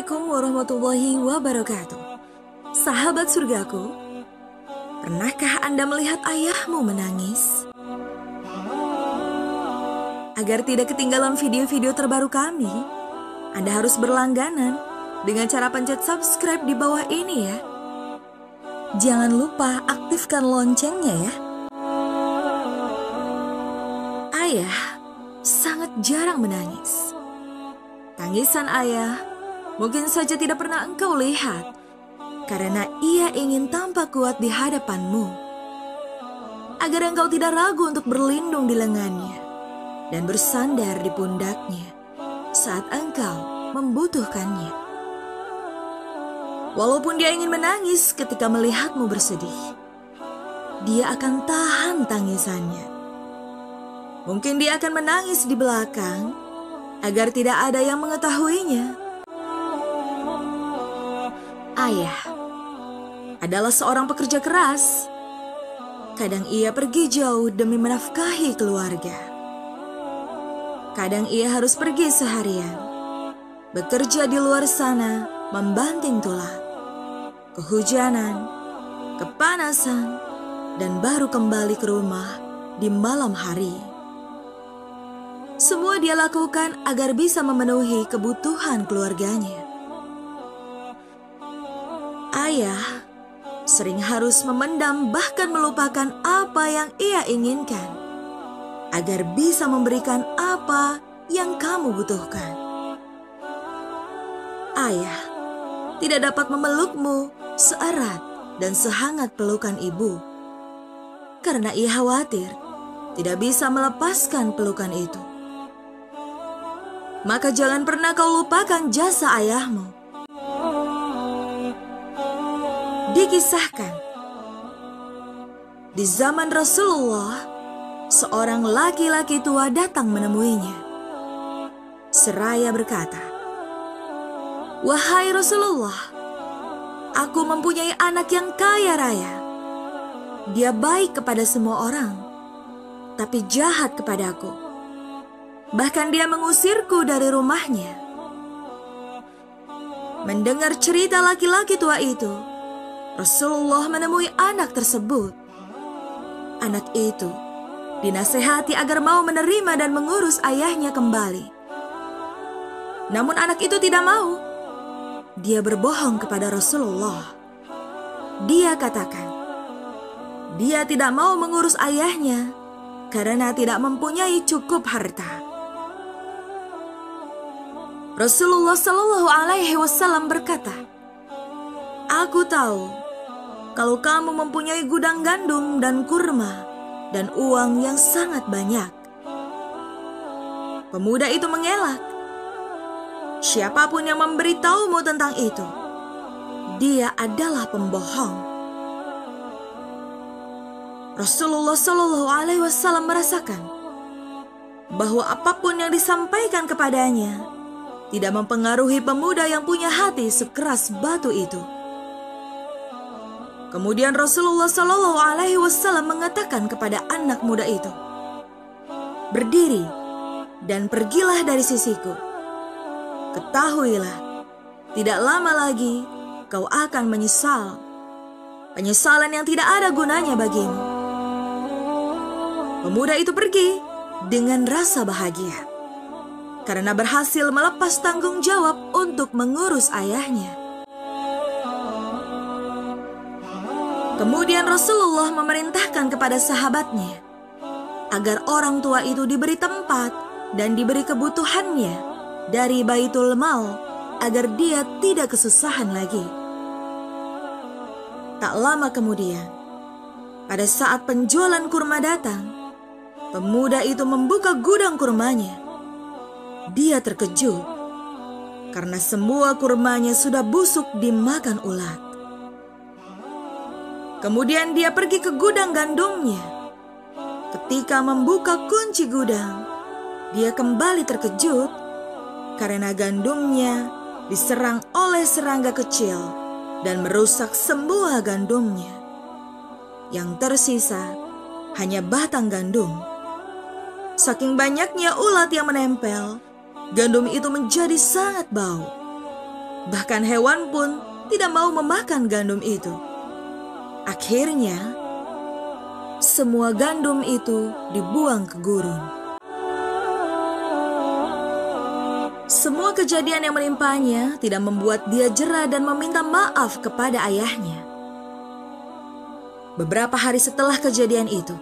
Assalamualaikum warahmatullahi wabarakatuh. Sahabat surgaku, pernahkah Anda melihat ayahmu menangis? Agar tidak ketinggalan video-video terbaru kami, Anda harus berlangganan dengan cara pencet subscribe di bawah ini ya. Jangan lupa aktifkan loncengnya ya. Ayah sangat jarang menangis. Tangisan ayah mungkin saja tidak pernah engkau lihat karena ia ingin tampak kuat di hadapanmu, agar engkau tidak ragu untuk berlindung di lengannya dan bersandar di pundaknya saat engkau membutuhkannya. Walaupun dia ingin menangis ketika melihatmu bersedih, dia akan tahan tangisannya. Mungkin dia akan menangis di belakang agar tidak ada yang mengetahuinya. Ayah adalah seorang pekerja keras. Kadang ia pergi jauh demi menafkahi keluarga. Kadang ia harus pergi seharian, bekerja di luar sana, membanting tulang, kehujanan, kepanasan, dan baru kembali ke rumah di malam hari. Semua dia lakukan agar bisa memenuhi kebutuhan keluarganya. Ayah sering harus memendam bahkan melupakan apa yang ia inginkan agar bisa memberikan apa yang kamu butuhkan. Ayah tidak dapat memelukmu seerat dan sehangat pelukan ibu karena ia khawatir tidak bisa melepaskan pelukan itu. Maka jangan pernah kau lupakan jasa ayahmu. Dikisahkan, di zaman Rasulullah, seorang laki-laki tua datang menemuinya. Seraya berkata, "Wahai Rasulullah, aku mempunyai anak yang kaya raya. Dia baik kepada semua orang, tapi jahat kepadaku. Bahkan dia mengusirku dari rumahnya." Mendengar cerita laki-laki tua itu, Rasulullah menemui anak tersebut. Anak itu dinasehati agar mau menerima dan mengurus ayahnya kembali. Namun anak itu tidak mau. Dia berbohong kepada Rasulullah. Dia katakan, dia tidak mau mengurus ayahnya karena tidak mempunyai cukup harta. Rasulullah Shallallahu Alaihi Wasallam berkata, "Aku tahu kalau kamu mempunyai gudang gandum dan kurma dan uang yang sangat banyak." Pemuda itu mengelak. Siapapun yang memberitahumu tentang itu, dia adalah pembohong. Rasulullah Shallallahu Alaihi Wasallam merasakan bahwa apapun yang disampaikan kepadanya tidak mempengaruhi pemuda yang punya hati sekeras batu itu. Kemudian Rasulullah Shallallahu Alaihi Wasallam mengatakan kepada anak muda itu, "Berdiri dan pergilah dari sisiku. Ketahuilah, tidak lama lagi kau akan menyesal. Penyesalan yang tidak ada gunanya bagimu." Pemuda itu pergi dengan rasa bahagia karena berhasil melepas tanggung jawab untuk mengurus ayahnya. Kemudian Rasulullah memerintahkan kepada sahabatnya agar orang tua itu diberi tempat dan diberi kebutuhannya dari Baitul Mal agar dia tidak kesusahan lagi. Tak lama kemudian, pada saat penjualan kurma datang, pemuda itu membuka gudang kurmanya. Dia terkejut karena semua kurmanya sudah busuk dimakan ulat. Kemudian dia pergi ke gudang gandumnya. Ketika membuka kunci gudang, dia kembali terkejut karena gandumnya diserang oleh serangga kecil dan merusak semua gandumnya. Yang tersisa hanya batang gandum. Saking banyaknya ulat yang menempel, gandum itu menjadi sangat bau. Bahkan hewan pun tidak mau memakan gandum itu. Akhirnya, semua gandum itu dibuang ke gurun. Semua kejadian yang menimpanya tidak membuat dia jera dan meminta maaf kepada ayahnya. Beberapa hari setelah kejadian itu,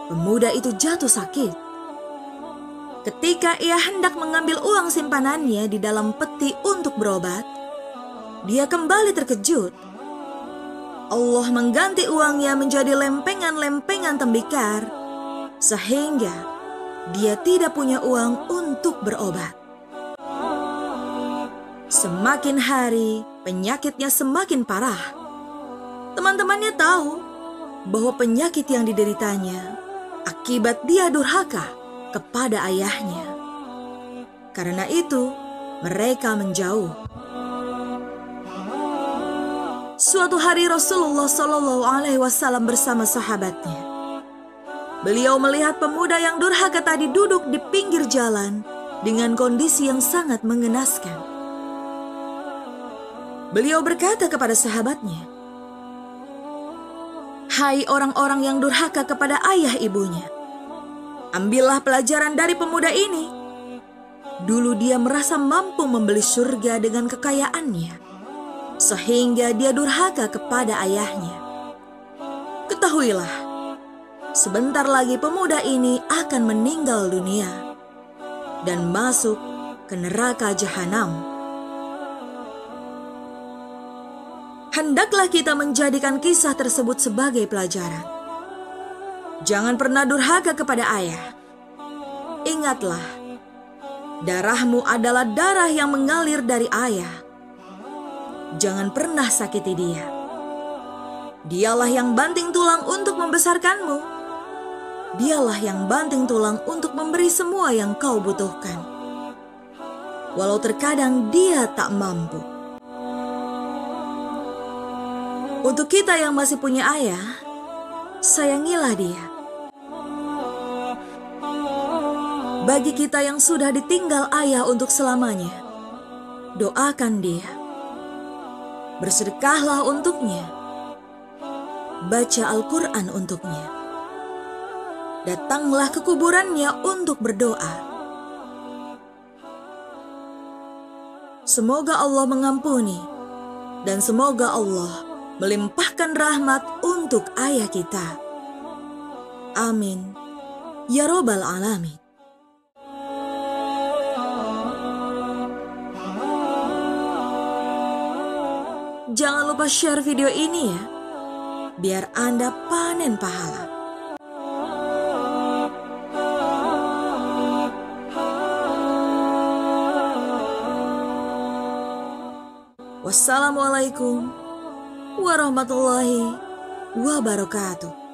pemuda itu jatuh sakit. Ketika ia hendak mengambil uang simpanannya di dalam peti untuk berobat, dia kembali terkejut. Allah mengganti uangnya menjadi lempengan-lempengan tembikar, sehingga dia tidak punya uang untuk berobat. Semakin hari, penyakitnya semakin parah. Teman-temannya tahu bahwa penyakit yang dideritanya akibat dia durhaka kepada ayahnya. Karena itu, mereka menjauh. Suatu hari Rasulullah SAW bersama sahabatnya. Beliau melihat pemuda yang durhaka tadi duduk di pinggir jalan dengan kondisi yang sangat mengenaskan. Beliau berkata kepada sahabatnya, "Hai orang-orang yang durhaka kepada ayah ibunya, ambillah pelajaran dari pemuda ini. Dulu dia merasa mampu membeli surga dengan kekayaannya, sehingga dia durhaka kepada ayahnya. Ketahuilah, sebentar lagi pemuda ini akan meninggal dunia dan masuk ke neraka jahanam." Hendaklah kita menjadikan kisah tersebut sebagai pelajaran. Jangan pernah durhaka kepada ayah. Ingatlah, darahmu adalah darah yang mengalir dari ayah. Jangan pernah sakiti dia. Dialah yang banting tulang untuk membesarkanmu. Dialah yang banting tulang untuk memberi semua yang kau butuhkan. Walau terkadang dia tak mampu. Untuk kita yang masih punya ayah, sayangilah dia. Bagi kita yang sudah ditinggal ayah untuk selamanya, doakan dia. Bersedekahlah untuknya. Baca Al-Quran untuknya. Datanglah ke kuburannya untuk berdoa. Semoga Allah mengampuni dan semoga Allah melimpahkan rahmat untuk ayah kita. Amin. Ya Rabbal Alamin. Jangan lupa share video ini ya, biar Anda panen pahala. Wassalamualaikum warahmatullahi wabarakatuh.